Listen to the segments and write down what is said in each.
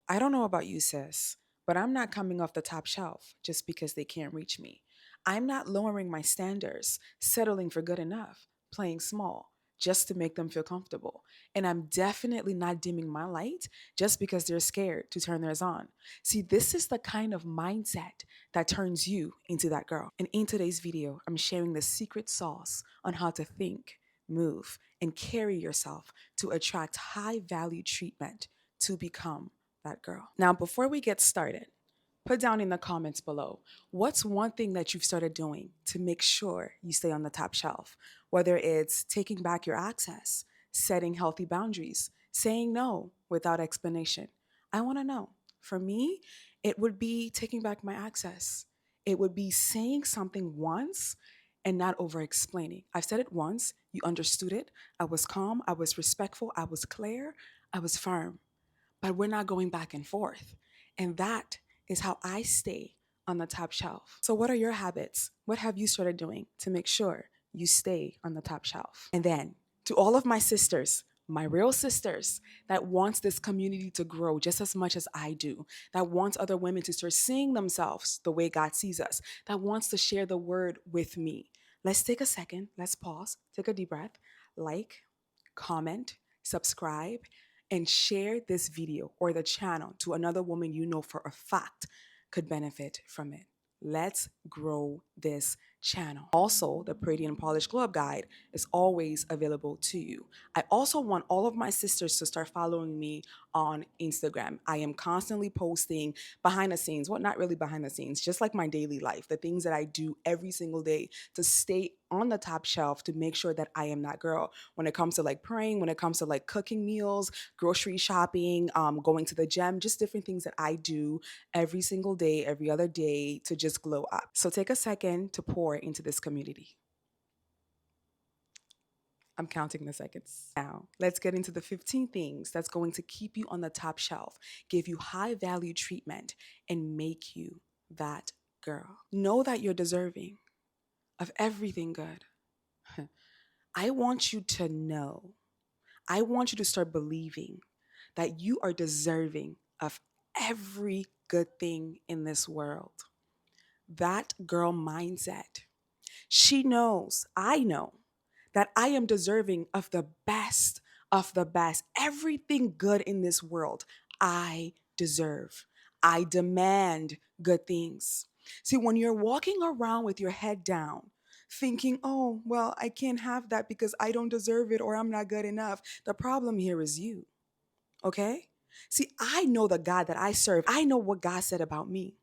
I don't know about you, sis, but I'm not coming off the top shelf just because they can't reach me. I'm not lowering my standards, settling for good enough, playing small just to make them feel comfortable. And I'm definitely not dimming my light just because they're scared to turn theirs on. See, this is the kind of mindset that turns you into that girl. And in today's video, I'm sharing the secret sauce on how to think, move, and carry yourself to attract high value treatment to become that girl. Now, before we get started, put down in the comments below what's one thing that you've started doing to make sure you stay on the top shelf, whether it's taking back your access, setting healthy boundaries, saying no without explanation. I want to know. For me, it would be taking back my access. It would be saying something once and not over explaining. I've said it once, you understood it. I was calm, I was respectful, I was clear, I was firm, but we're not going back and forth. And that is how I stay on the top shelf. So, what are your habits? What have you started doing to make sure you stay on the top shelf? And then, to all of my sisters, my real sisters that wants this community to grow just as much as I do, that wants other women to start seeing themselves the way God sees us, that wants to share the word with me. Let's take a second, let's pause, take a deep breath, like, comment, subscribe, and share this video or the channel to another woman you know for a fact could benefit from it. Let's grow this channel. Also, the Pretty and Polished Glow Up Guide is always available to you. I also want all of my sisters to start following me on Instagram. I am constantly posting behind the scenes, well, not really behind the scenes, just like my daily life, the things that I do every single day to stay on the top shelf to make sure that I am that girl when it comes to like praying, when it comes to like cooking meals, grocery shopping, going to the gym, just different things that I do every single day, every other day to just glow up. So take a second to pour into this community. I'm counting the seconds. Now, let's get into the 15 things that's going to keep you on the top shelf, give you high value treatment, and make you that girl. Know that you're deserving of everything good. I want you to know, I want you to start believing that you are deserving of every good thing in this world. That girl mindset. She knows, I know, that I am deserving of the best of the best. Everything good in this world, I deserve. I demand good things. See, when you're walking around with your head down, thinking, oh, well, I can't have that because I don't deserve it or I'm not good enough, the problem here is you, okay? See, I know the God that I serve. I know what God said about me.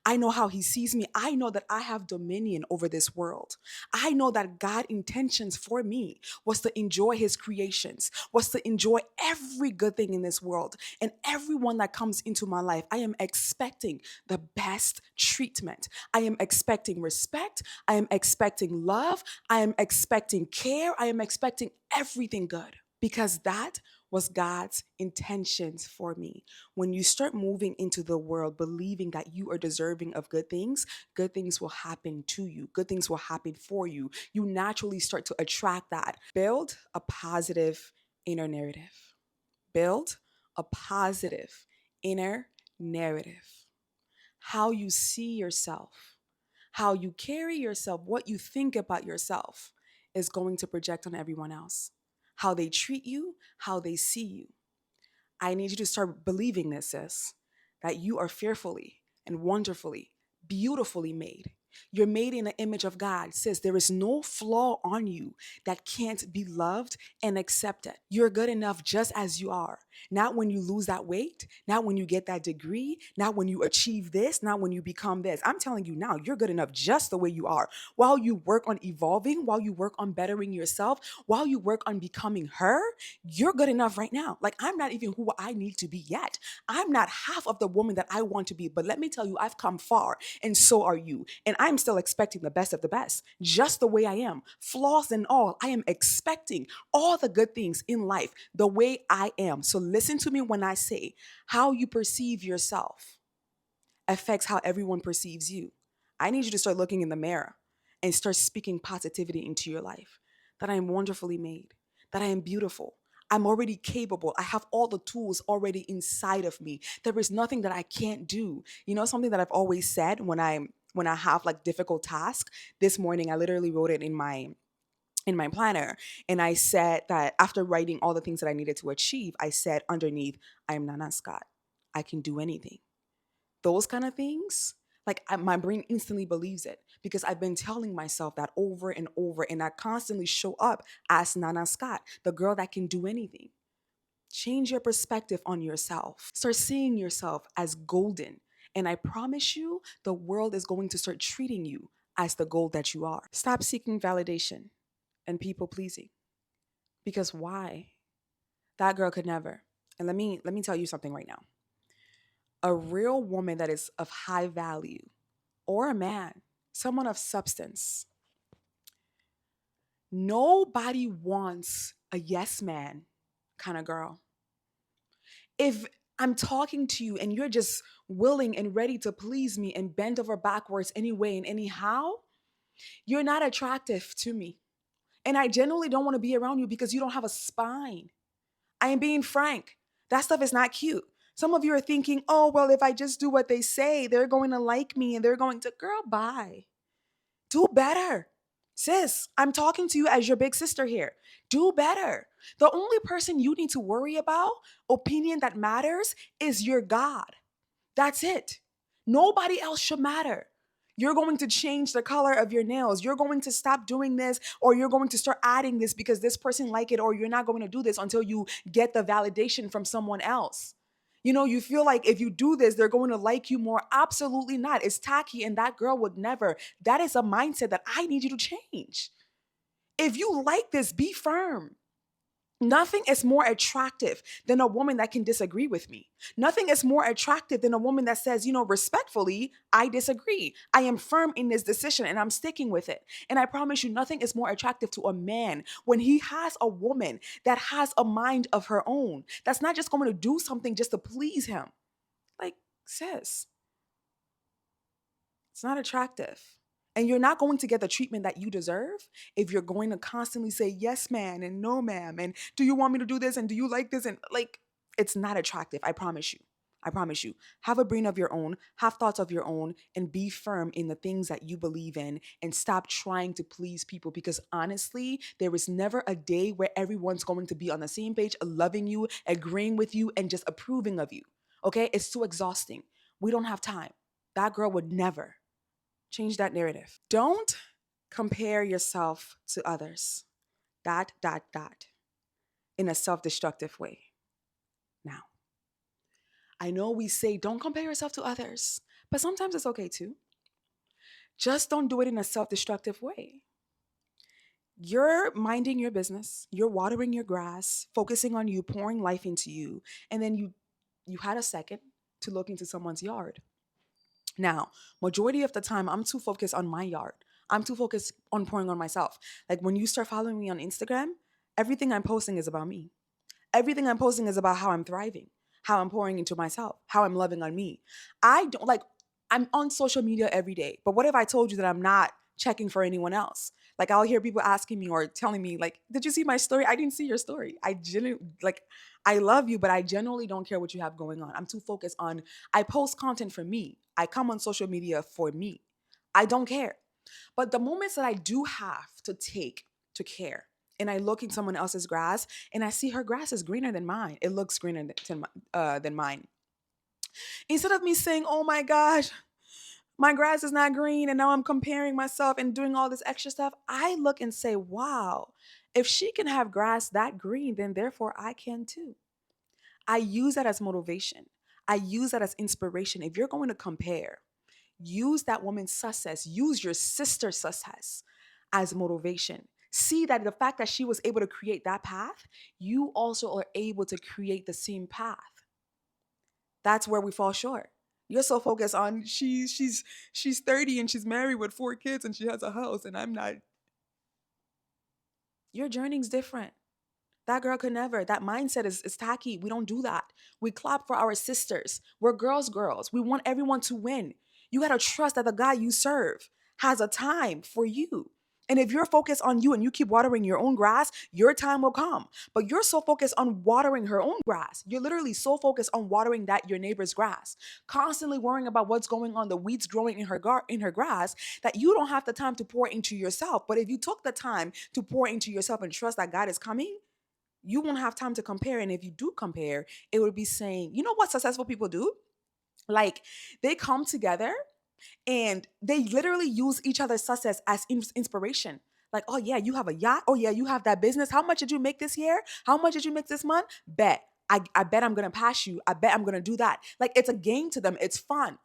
I know how he sees me. I know that I have dominion over this world. I know that God's intentions for me was to enjoy his creations, was to enjoy every good thing in this world. And everyone that comes into my life, I am expecting the best treatment. I am expecting respect. I am expecting love. I am expecting care. I am expecting everything good because that was God's intentions for me. When you start moving into the world believing that you are deserving of good things will happen to you. Good things will happen for you. You naturally start to attract that. Build a positive inner narrative. Build a positive inner narrative. How you see yourself, how you carry yourself, what you think about yourself is going to project on everyone else. How they treat you, how they see you. I need you to start believing this, sis, that you are fearfully and wonderfully, beautifully made. You're made in the image of God. Sis, there is no flaw on you that can't be loved and accepted. You're good enough just as you are. Not when you lose that weight, not when you get that degree, not when you achieve this, not when you become this. I'm telling you now, you're good enough just the way you are. While you work on evolving, while you work on bettering yourself, while you work on becoming her, you're good enough right now. Like, I'm not even who I need to be yet. I'm not half of the woman that I want to be. But let me tell you, I've come far, and so are you. And I'm still expecting the best of the best, just the way I am, flaws and all. I am expecting all the good things in life the way I am. So listen to me when I say how you perceive yourself affects how everyone perceives you. I need you to start looking in the mirror and start speaking positivity into your life, that I am wonderfully made, that I am beautiful. I'm already capable. I have all the tools already inside of me. There is nothing that I can't do. You know, something that I've always said when I have like difficult tasks. This morning I literally wrote it in my planner, and I said that after writing all the things that I needed to achieve, I said underneath, I am Nana Scott. I can do anything. Those kind of things, my brain instantly believes it because I've been telling myself that over and over, and I constantly show up as Nana Scott, the girl that can do anything. Change your perspective on yourself. Start seeing yourself as golden. And I promise you, the world is going to start treating you as the gold that you are. Stop seeking validation and people pleasing. Because why? That girl could never. And let me tell you something right now. A real woman that is of high value, or a man, someone of substance, nobody wants a yes man kind of girl. If I'm talking to you and you're just willing and ready to please me and bend over backwards anyway and anyhow, you're not attractive to me. And I genuinely don't want to be around you because you don't have a spine. I am being frank. That stuff is not cute. Some of you are thinking, oh, well, if I just do what they say, they're going to like me and they're going to, girl, bye. Do better. Sis, I'm talking to you as your big sister here. Do better. The only person you need to worry about, opinion that matters, is your God. That's it. Nobody else should matter. You're going to change the color of your nails. You're going to stop doing this, or you're going to start adding this because this person like it, or you're not going to do this until you get the validation from someone else. You know, you feel like if you do this, they're going to like you more. Absolutely not. It's tacky, and that girl would never. That is a mindset that I need you to change. If you like this, be firm. Nothing is more attractive than a woman that can disagree with me. Nothing is more attractive than a woman that says, you know, respectfully, I disagree. I am firm in this decision and I'm sticking with it. And I promise you, nothing is more attractive to a man when he has a woman that has a mind of her own, that's not just going to do something just to please him. Like, sis, it's not attractive. And you're not going to get the treatment that you deserve if you're going to constantly say, yes, ma'am, and no, ma'am. And do you want me to do this? And do you like this? And like, it's not attractive. I promise you. I promise you. Have a brain of your own, have thoughts of your own, and be firm in the things that you believe in and stop trying to please people because honestly, there is never a day where everyone's going to be on the same page, loving you, agreeing with you, and just approving of you. Okay? It's too exhausting. We don't have time. That girl would never. Change that narrative. Don't compare yourself to others. Dot, in a self destructive way. Now, I know we say don't compare yourself to others, but sometimes it's okay too. Just don't do it in a self destructive way. You're minding your business, you're watering your grass, focusing on you, pouring life into you, and then you had a second to look into someone's yard. Now, majority of the time, I'm too focused on my yard. I'm too focused on pouring on myself. Like when you start following me on Instagram, everything I'm posting is about me. Everything I'm posting is about how I'm thriving, how I'm pouring into myself, how I'm loving on me. I don't like, I'm on social media every day, but what if I told you that I'm not checking for anyone else? Like I'll hear people asking me or telling me, like, did you see my story? I didn't see your story. I genuinely, like, I love you, but I generally don't care what you have going on. I'm too focused on, I post content for me. I come on social media for me. I don't care. But the moments that I do have to take to care, and I look in someone else's grass and I see her grass is greener than mine. It looks greener than mine. Instead of me saying, oh my gosh, my grass is not green and now I'm comparing myself and doing all this extra stuff, I look and say, wow, if she can have grass that green, then therefore I can too. I use that as motivation. I use that as inspiration. If you're going to compare, use that woman's success, use your sister's success as motivation. See that the fact that she was able to create that path, you also are able to create the same path. That's where we fall short. You're so focused on she's 30 and she's married with 4 kids and she has a house and I'm not. Your journey's different. That girl could never. That mindset is tacky. We don't do that. We clap for our sisters. We're girls. We want everyone to win. You got to trust that the God you serve has a time for you. And if you're focused on you and you keep watering your own grass, your time will come. But you're so focused on watering her own grass. You're literally so focused on watering that your neighbor's grass, constantly worrying about what's going on, the weeds growing in in her grass, that you don't have the time to pour into yourself. But if you took the time to pour into yourself and trust that God is coming, you won't have time to compare. And if you do compare, it would be saying, you know what successful people do? Like, they come together and they literally use each other's success as inspiration. Like, oh yeah, you have a yacht. Oh yeah, you have that business. How much did you make this year? How much did you make this month? Bet. I bet I'm gonna pass you. I bet I'm gonna do that. Like, it's a game to them. It's fun.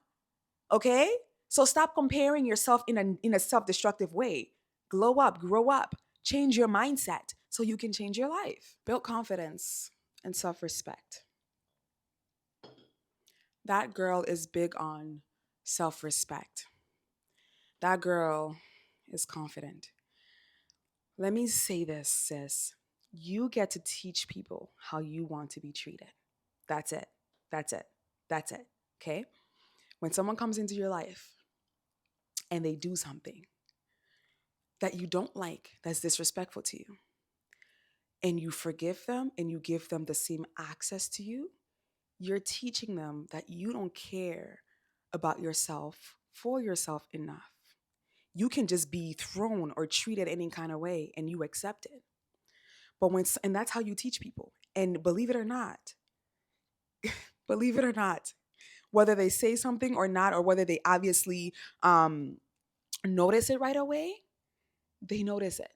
Okay? So stop comparing yourself in a self-destructive way. Glow up, grow up, change your mindset so you can change your life. Build confidence and self-respect. That girl is big on self-respect. That girl is confident. Let me say this, sis. You get to teach people how you want to be treated. That's it. That's it. That's it. Okay? When someone comes into your life and they do something that you don't like, that's disrespectful to you, and you forgive them and you give them the same access to you, you're teaching them that you don't care about yourself for yourself enough. You can just be thrown or treated any kind of way and you accept it. But and that's how you teach people. And believe it or not, whether they say something or not, or whether they obviously um, notice it right away, they notice it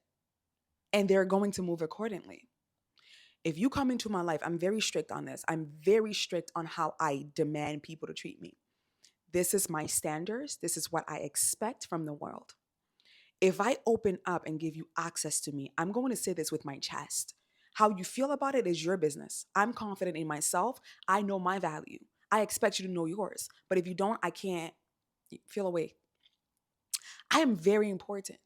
and they're going to move accordingly. If you come into my life, I'm very strict on this. I'm very strict on how I demand people to treat me. This is my standards. This is what I expect from the world. If I open up and give you access to me, I'm going to say this with my chest. How you feel about it is your business. I'm confident in myself. I know my value. I expect you to know yours. But if you don't, I can't feel away. I am very important.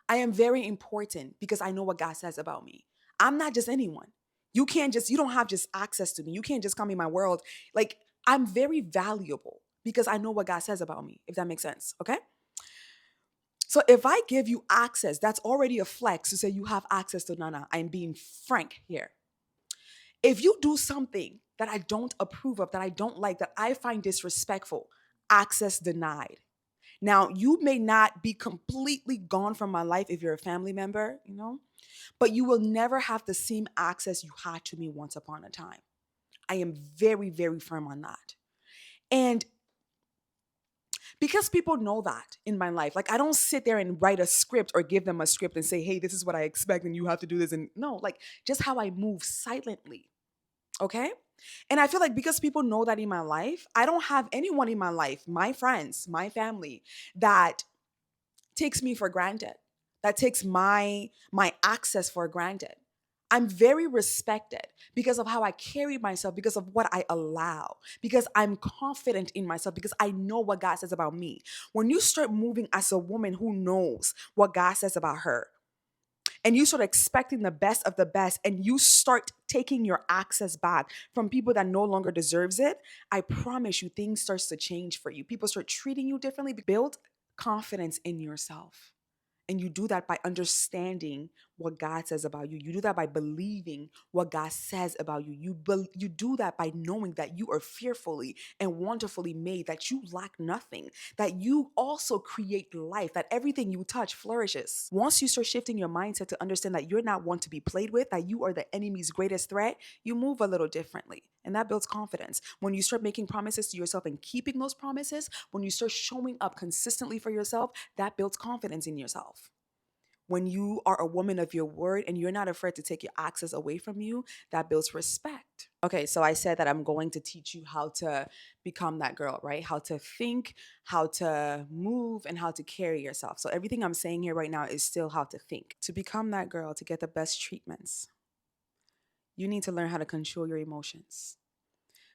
I am very important because I know what God says about me. I'm not just anyone. You don't have just access to me. You can't just come in my world. Like, I'm very valuable because I know what God says about me, if that makes sense. Okay? So if I give you access, that's already a flex to say you have access to Nana. I'm being frank here. If you do something that I don't approve of, that I don't like, that I find disrespectful, access denied. Now, you may not be completely gone from my life if you're a family member, but you will never have the same access you had to me once upon a time. I am very, very firm on that. And because people know that in my life, like, I don't sit there and write a script or give them a script and say, hey, this is what I expect and you have to do this. And no, like, just how I move silently. Okay. And I feel like because people know that in my life, I don't have anyone in my life, my friends, my family, that takes me for granted, that takes my access for granted. I'm very respected because of how I carry myself, because of what I allow, because I'm confident in myself, because I know what God says about me. When you start moving as a woman who knows what God says about her, and you start expecting the best of the best, and you start taking your access back from people that no longer deserves it, I promise you things starts to change for you. People start treating you differently. Build confidence in yourself. And you do that by understanding what God says about you. You do that by believing what God says about you. You do that by knowing that you are fearfully and wonderfully made, that you lack nothing, that you also create life, that everything you touch flourishes. Once you start shifting your mindset to understand that you're not one to be played with, that you are the enemy's greatest threat, you move a little differently. And that builds confidence. When you start making promises to yourself and keeping those promises, when you start showing up consistently for yourself, that builds confidence in yourself. When you are a woman of your word and you're not afraid to take your access away from you, that builds respect. Okay, so I said that I'm going to teach you how to become that girl, right? How to think, how to move, and how to carry yourself. So everything I'm saying here right now is still how to think. To become that girl, to get the best treatments, you need to learn how to control your emotions.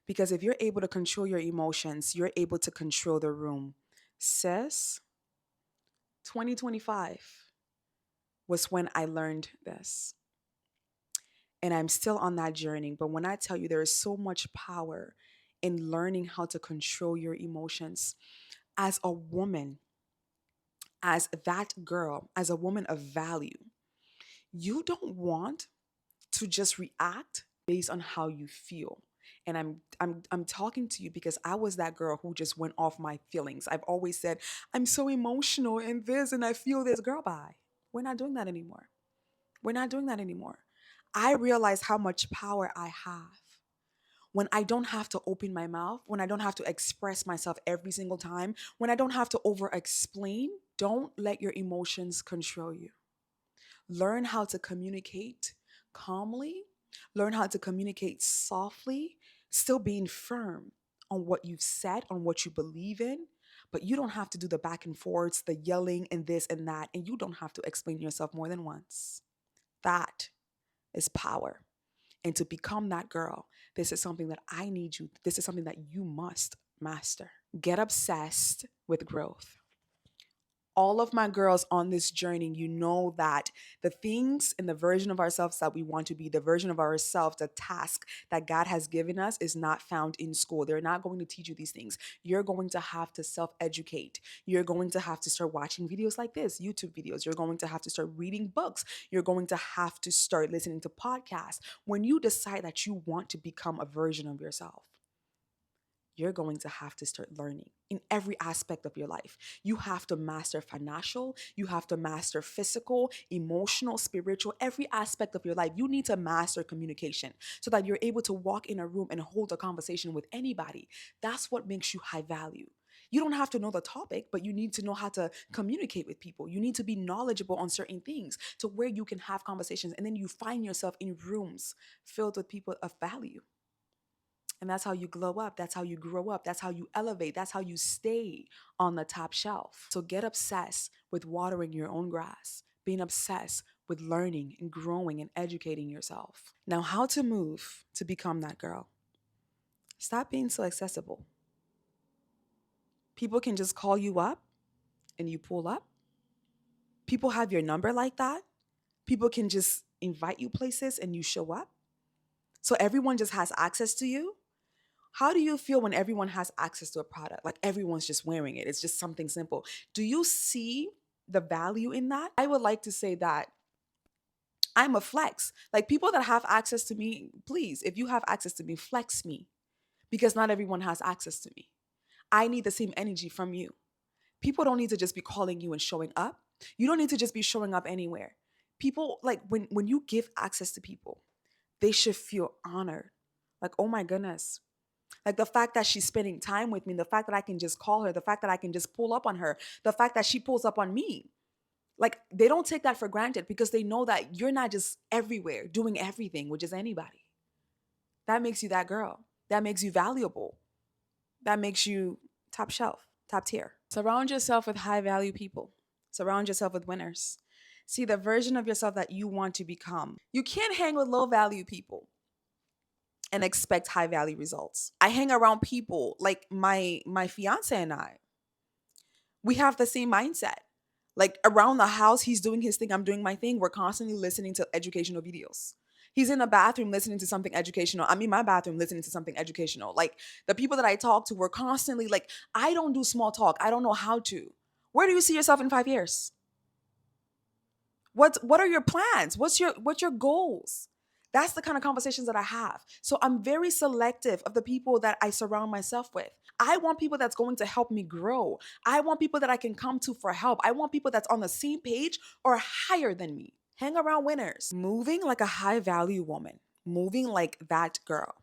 Because if you're able to control your emotions, you're able to control the room. Sis, 2025 was when I learned this. And I'm still on that journey. But when I tell you there is so much power in learning how to control your emotions, as a woman, as that girl, as a woman of value, you don't want to just react based on how you feel. And I'm talking to you because I was that girl who just went off my feelings. I've always said, I'm so emotional and this and I feel this. Girl, bye. We're not doing that anymore. We're not doing that anymore. I realize how much power I have when I don't have to open my mouth, when I don't have to express myself every single time, when I don't have to over explain. Don't let your emotions control you. Learn how to communicate calmly, learn how to communicate softly, still being firm on what you've said, on what you believe in. But you don't have to do the back and forths, the yelling and this and that, and you don't have to explain yourself more than once. That is power. And to become that girl, this is something that I need you, this is something that you must master. Get obsessed with growth. All of my girls on this journey, you know that the things and the version of ourselves that we want to be, the version of ourselves, the task that God has given us is not found in school. They're not going to teach you these things. You're going to have to self educate. You're going to have to start watching videos like this, YouTube videos. You're going to have to start reading books. You're going to have to start listening to podcasts. When you decide that you want to become a version of yourself, you're going to have to start learning in every aspect of your life. You have to master financial, you have to master physical, emotional, spiritual, every aspect of your life. You need to master communication so that you're able to walk in a room and hold a conversation with anybody. That's what makes you high value. You don't have to know the topic, but you need to know how to communicate with people. You need to be knowledgeable on certain things to where you can have conversations, and then you find yourself in rooms filled with people of value. And that's how you glow up. That's how you grow up. That's how you elevate. That's how you stay on the top shelf. So get obsessed with watering your own grass, being obsessed with learning and growing and educating yourself. Now, how to move to become that girl? Stop being so accessible. People can just call you up and you pull up. People have your number like that. People can just invite you places and you show up. So everyone just has access to you. How do you feel when everyone has access to a product? Like everyone's just wearing it. It's just something simple. Do you see the value in that? I would like to say that I'm a flex. Like people that have access to me, please, if you have access to me, flex me because not everyone has access to me. I need the same energy from you. People don't need to just be calling you and showing up. You don't need to just be showing up anywhere. People like when you give access to people, they should feel honored. Like, oh my goodness, like the fact that she's spending time with me, the fact that I can just call her, the fact that I can just pull up on her, the fact that she pulls up on me. Like they don't take that for granted because they know that you're not just everywhere doing everything with just anybody. That makes you that girl. That makes you valuable. That makes you top shelf, top tier. Surround yourself with high value people. Surround yourself with winners. See the version of yourself that you want to become. You can't hang with low value people and expect high value results. I hang around people like my fiance and I. We have the same mindset. Like around the house, he's doing his thing, I'm doing my thing. We're constantly listening to educational videos. He's in the bathroom listening to something educational. I'm in my bathroom listening to something educational. Like the people that I talk to, we're constantly like, I don't do small talk. I don't know how to. Where do you see yourself in 5 years? What are your plans? What's your goals? That's the kind of conversations that I have. So I'm very selective of the people that I surround myself with. I want people that's going to help me grow. I want people that I can come to for help. I want people that's on the same page or higher than me. Hang around winners. Moving like a high value woman. Moving like that girl.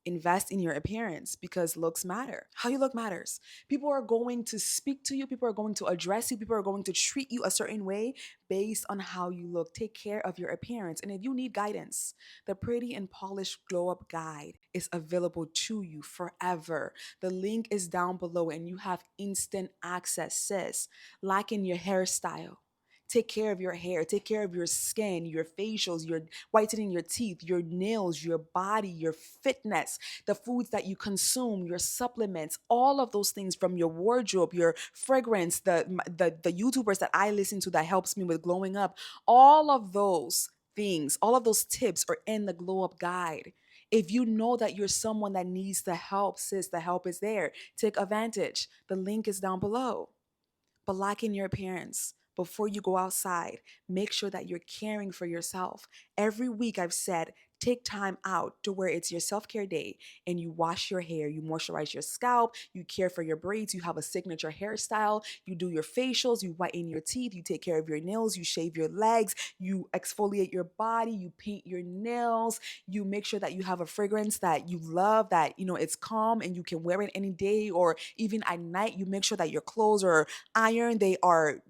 Invest in your appearance because looks matter. How you look matters. People are going to speak to you, people are going to address you, people are going to treat you a certain way based on how you look. Take care of your appearance. And if you need guidance, the Pretty and Polished Glow Up Guide is available to you forever. The link is down below and you have instant access, sis. Like in your hairstyle. Take care of your hair, take care of your skin, your facials, your whitening your teeth, your nails, your body, your fitness, the foods that you consume, your supplements, all of those things from your wardrobe, your fragrance, the YouTubers that I listen to that helps me with glowing up, all of those things, all of those tips are in the Glow Up Guide. If you know that you're someone that needs the help, sis, the help is there. Take advantage. The link is down below. But lock in your appearance. Before you go outside, make sure that you're caring for yourself. Every week, I've said, take time out to where it's your self care day and you wash your hair, you moisturize your scalp, you care for your braids, you have a signature hairstyle, you do your facials, you whiten your teeth, you take care of your nails, you shave your legs, you exfoliate your body, you paint your nails, you make sure that you have a fragrance that you love, that it's calm and you can wear it any day or even at night. You make sure that your clothes are ironed, they are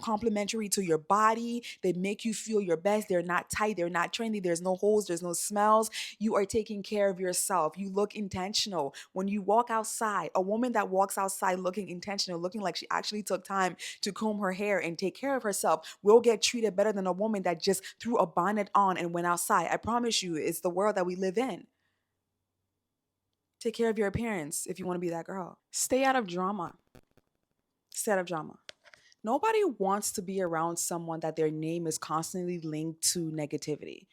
complementary to your body, they make you feel your best, they're not tight, they're not trendy, there's no holes, there's no smells. You are taking care of yourself, you look intentional when you walk outside. A woman that walks outside looking intentional, looking like she actually took time to comb her hair and take care of herself, will get treated better than a woman that just threw a bonnet on and went outside. I promise you, it's the world that we live in. Take care of your appearance if you want to be that girl. Stay out of drama. Stay out of drama. Nobody wants to be around someone that their name is constantly linked to negativity.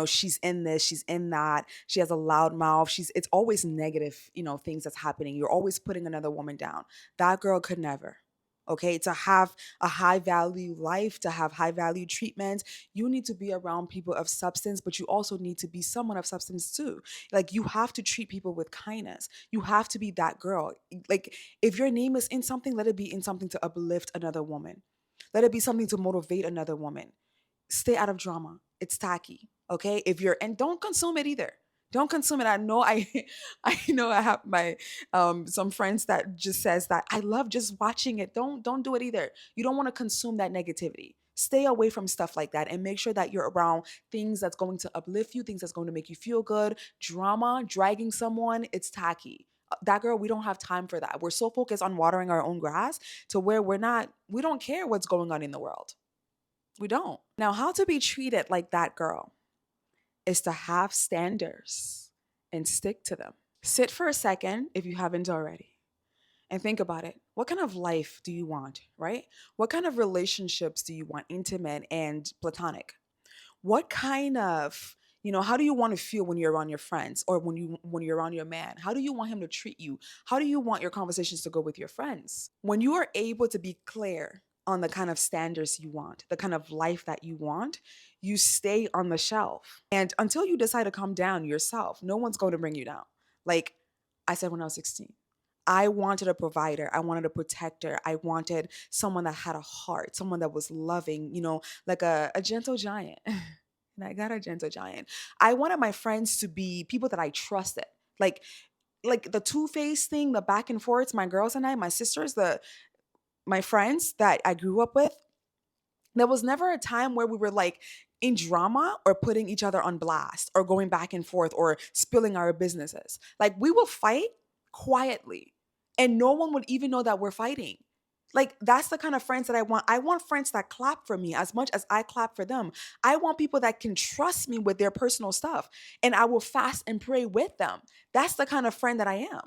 She's in this, she's in that, she has a loud mouth, it's always negative, things that's happening. You're always putting another woman down. That girl could never. Okay, to have a high value life, to have high value treatment, you need to be around people of substance, but you also need to be someone of substance too. Like, you have to treat people with kindness. You have to be that girl. Like, if your name is in something, let it be in something to uplift another woman. Let it be something to motivate another woman. Stay out of drama. It's tacky. Okay. And don't consume it either. Don't consume it. I know I know I have my some friends that just says that I love just watching it. Don't do it either. You don't want to consume that negativity. Stay away from stuff like that and make sure that you're around things that's going to uplift you, things that's going to make you feel good. Drama, dragging someone, it's tacky. That girl, we don't have time for that. We're so focused on watering our own grass to where we don't care what's going on in the world. We don't. Now, how to be treated like that girl is to have standards and stick to them. Sit for a second if you haven't already and think about it. What kind of life do you want, right? What kind of relationships do you want, intimate and platonic? What kind of how do you want to feel when you're around your friends or when you're around your man? How do you want him to treat you? How do you want your conversations to go with your friends? When you are able to be clear on the kind of standards you want, the kind of life that you want, you stay on the shelf. And until you decide to come down yourself, no one's going to bring you down. Like I said when I was 16, I wanted a provider. I wanted a protector. I wanted someone that had a heart, someone that was loving, like a gentle giant. And I got a gentle giant. I wanted my friends to be people that I trusted. Like the two-faced thing, the back and forths, my girls and I, my sisters, my friends that I grew up with, there was never a time where we were like in drama or putting each other on blast or going back and forth or spilling our businesses. Like, we will fight quietly and no one would even know that we're fighting. Like, that's the kind of friends that I want. I want friends that clap for me as much as I clap for them. I want people that can trust me with their personal stuff and I will fast and pray with them. That's the kind of friend that I am.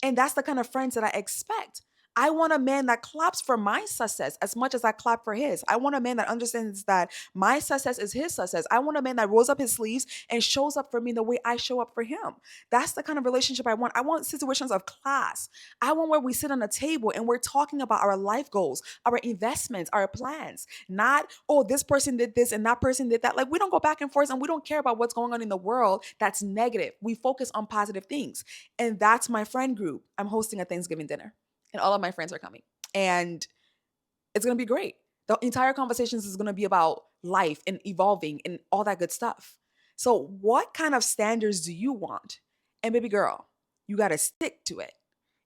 And that's the kind of friends that I expect. I want a man that claps for my success as much as I clap for his. I want a man that understands that my success is his success. I want a man that rolls up his sleeves and shows up for me the way I show up for him. That's the kind of relationship I want. I want situations of class. I want where we sit on a table and we're talking about our life goals, our investments, our plans. Not, oh, this person did this and that person did that. Like, we don't go back and forth and we don't care about what's going on in the world that's negative. We focus on positive things. And that's my friend group. I'm hosting a Thanksgiving dinner and all of my friends are coming. And it's going to be great. The entire conversations is going to be about life and evolving and all that good stuff. So what kind of standards do you want? And baby girl, you got to stick to it.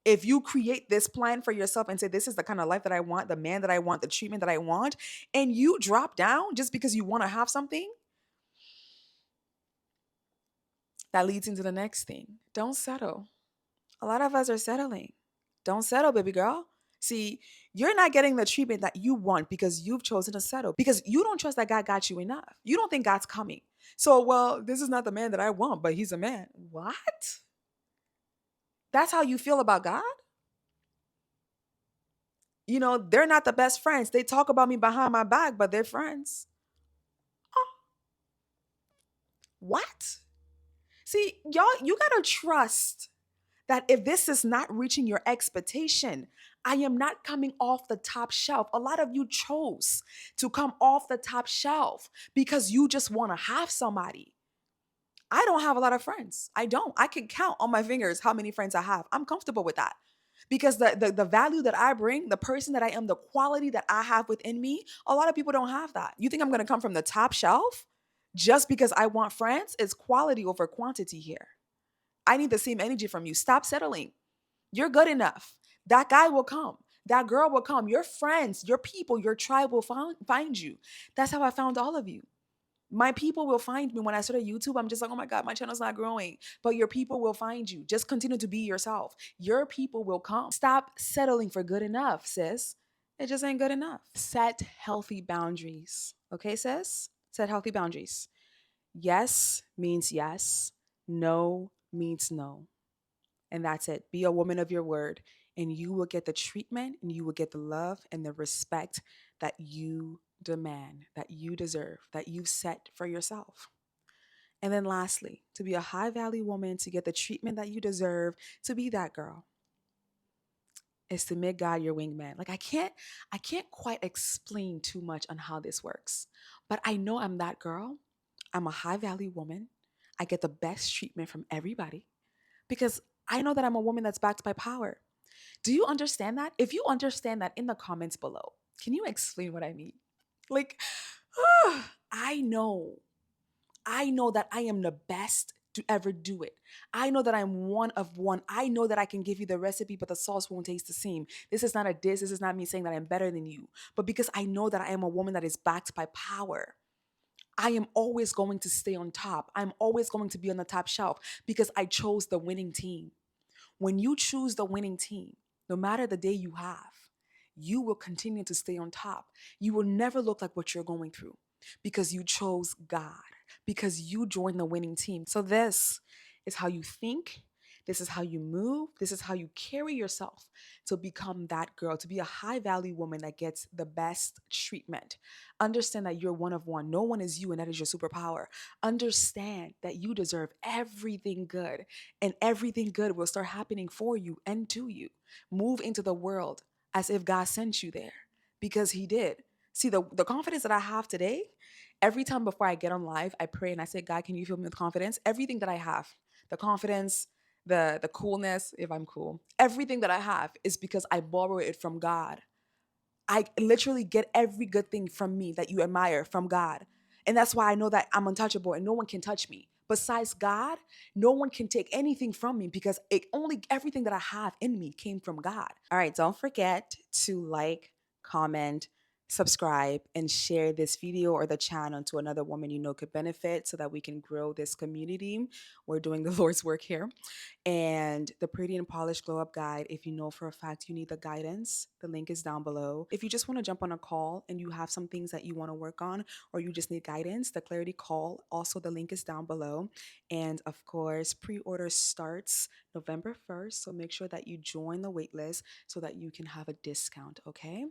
If you create this plan for yourself and say, this is the kind of life that I want, the man that I want, the treatment that I want, and you drop down just because you want to have something, that leads into the next thing. Don't settle. A lot of us are settling. Don't settle, baby girl. See, you're not getting the treatment that you want because you've chosen to settle, because you don't trust that God got you enough. You don't think God's coming. So, well, this is not the man that I want, but he's a man. What? That's how you feel about God? They're not the best friends. They talk about me behind my back, but they're friends. Oh, what? See, y'all, you got to trust That if this is not reaching your expectation, I am not coming off the top shelf. A lot of you chose to come off the top shelf because you just want to have somebody. I don't have a lot of friends. I don't. I can count on my fingers how many friends I have. I'm comfortable with that. Because the value that I bring, the person that I am, the quality that I have within me, a lot of people don't have that. You think I'm gonna come from the top shelf just because I want friends? It's quality over quantity here. I need the same energy from you. Stop settling. You're good enough. That guy will come. That girl will come. Your friends, your people, your tribe will find you. That's how I found all of you. My people will find me. When I started YouTube, I'm just like, oh my God, my channel's not growing. But your people will find you. Just continue to be yourself. Your people will come. Stop settling for good enough, sis. It just ain't good enough. Set healthy boundaries. Okay, sis? Set healthy boundaries. Yes means yes. No means no. And that's it. Be a woman of your word, and you will get the treatment and you will get the love and the respect that you demand, that you deserve, that you've set for yourself. And then lastly, to be a high value woman, to get the treatment that you deserve, to be that girl, is to make God your wingman. Like I can't quite explain too much on how this works. But I know I'm that girl. I'm a high value woman. I get the best treatment from everybody because I know that I'm a woman that's backed by power. Do you understand that? If you understand that, in the comments below, can you explain what I mean? Like, I know, I know that I am the best to ever do it. I know that I'm one of one. I know that I can give you the recipe, but the sauce won't taste the same. This is not a diss. This is not me saying that I'm better than you, but because I know that I am a woman that is backed by power. I am always going to stay on top. I'm always going to be on the top shelf because I chose the winning team. When you choose the winning team, no matter the day you have, you will continue to stay on top. You will never look like what you're going through because you chose God, because you joined the winning team. So, this is how you think. This is how you move. This is how you carry yourself to become that girl, to be a high value woman that gets the best treatment. Understand that you're one of one. No one is you, and that is your superpower. Understand that you deserve everything good, and everything good will start happening for you and to you. Move into the world as if God sent you there because He did. See, the confidence that I have today, every time before I get on live, I pray and I say, God, can you fill me with confidence? Everything that I have, the confidence, the coolness, if I'm cool, everything that I have is because I borrow it from God. I literally get every good thing from me that you admire from God. And that's why I know that I'm untouchable and no one can touch me. Besides God, no one can take anything from me because it only everything that I have in me came from God. All right, don't forget to like, comment, subscribe, and share this video or the channel to another woman you know could benefit so that we can grow this community. We're doing the Lord's work here. And the Pretty and Polished Glow Up Guide, if you know for a fact you need the guidance, the link is down below. If you just want to jump on a call and you have some things that you want to work on or you just need guidance, the Clarity Call, also the link is down below. And of course, pre-order starts November 1st, so make sure that you join the waitlist so that you can have a discount, okay?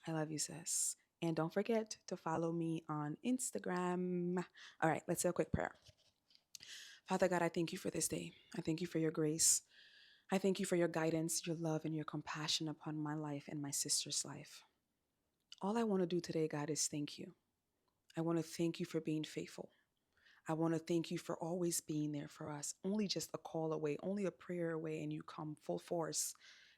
I love you, sis. And don't forget to follow me on Instagram. All right, let's say a quick prayer. Father God, I thank you for this day. I thank you for your grace. I thank you for your guidance, your love, and your compassion upon my life and my sister's life. All I want to do today, God, is thank you. I want to thank you for being faithful. I want to thank you for always being there for us. Only just a call away, only a prayer away, and you come full force.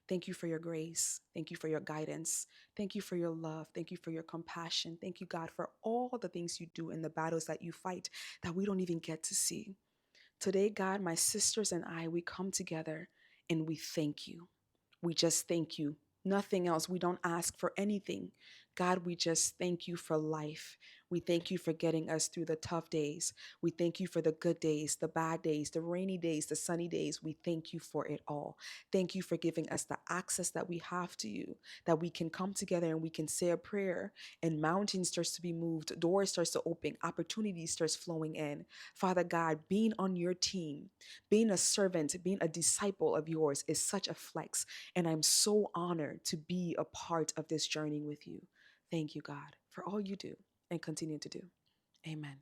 Thank you for your grace. Thank you for your guidance. Thank you for your love. Thank you for your compassion. Thank you, God, for all the things you do in the battles that you fight that we don't even get to see. Today, God, my sisters and I, we come together and we thank you. We just thank you. Nothing else. We don't ask for anything. God, we just thank you for life. We thank you for getting us through the tough days. We thank you for the good days, the bad days, the rainy days, the sunny days. We thank you for it all. Thank you for giving us the access that we have to you, that we can come together and we can say a prayer and mountains starts to be moved, doors starts to open, opportunity starts flowing in. Father God, being on your team, being a servant, being a disciple of yours is such a flex. And I'm so honored to be a part of this journey with you. Thank you, God, for all you do and continue to do. Amen.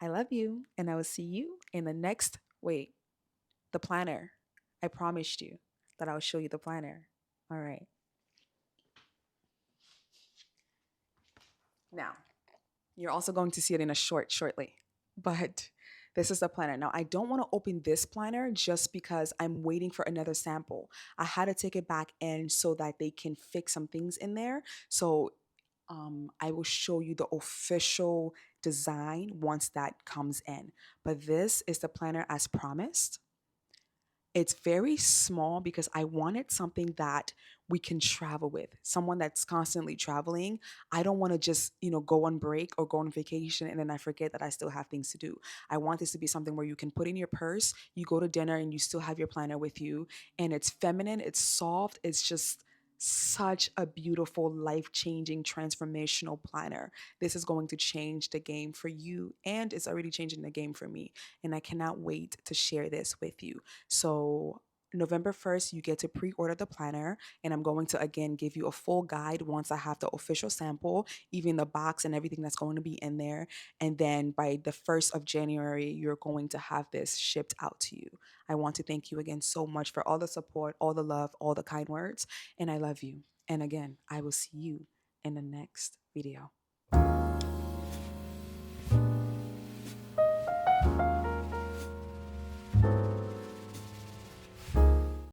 I love you, and I will see you in the next, the planner. I promised you that I'll show you the planner. All right. Now, you're also going to see it in a shortly. But this is the planner. Now, I don't want to open this planner just because I'm waiting for another sample. I had to take it back in so that they can fix some things in there. So I will show you the official design once that comes in. But this is the planner as promised. It's very small because I wanted something that we can travel with. Someone that's constantly traveling. I don't want to just, go on break or go on vacation and then I forget that I still have things to do. I want this to be something where you can put in your purse, you go to dinner and you still have your planner with you, and it's feminine, it's soft, it's just such a beautiful, life-changing, transformational planner. This is going to change the game for you and it's already changing the game for me, and I cannot wait to share this with you. So November 1st, you get to pre order the planner, and I'm going to again give you a full guide once I have the official sample, even the box and everything that's going to be in there. And then by the 1st of January, you're going to have this shipped out to you. I want to thank you again so much for all the support, all the love, all the kind words, and I love you. And again, I will see you in the next video.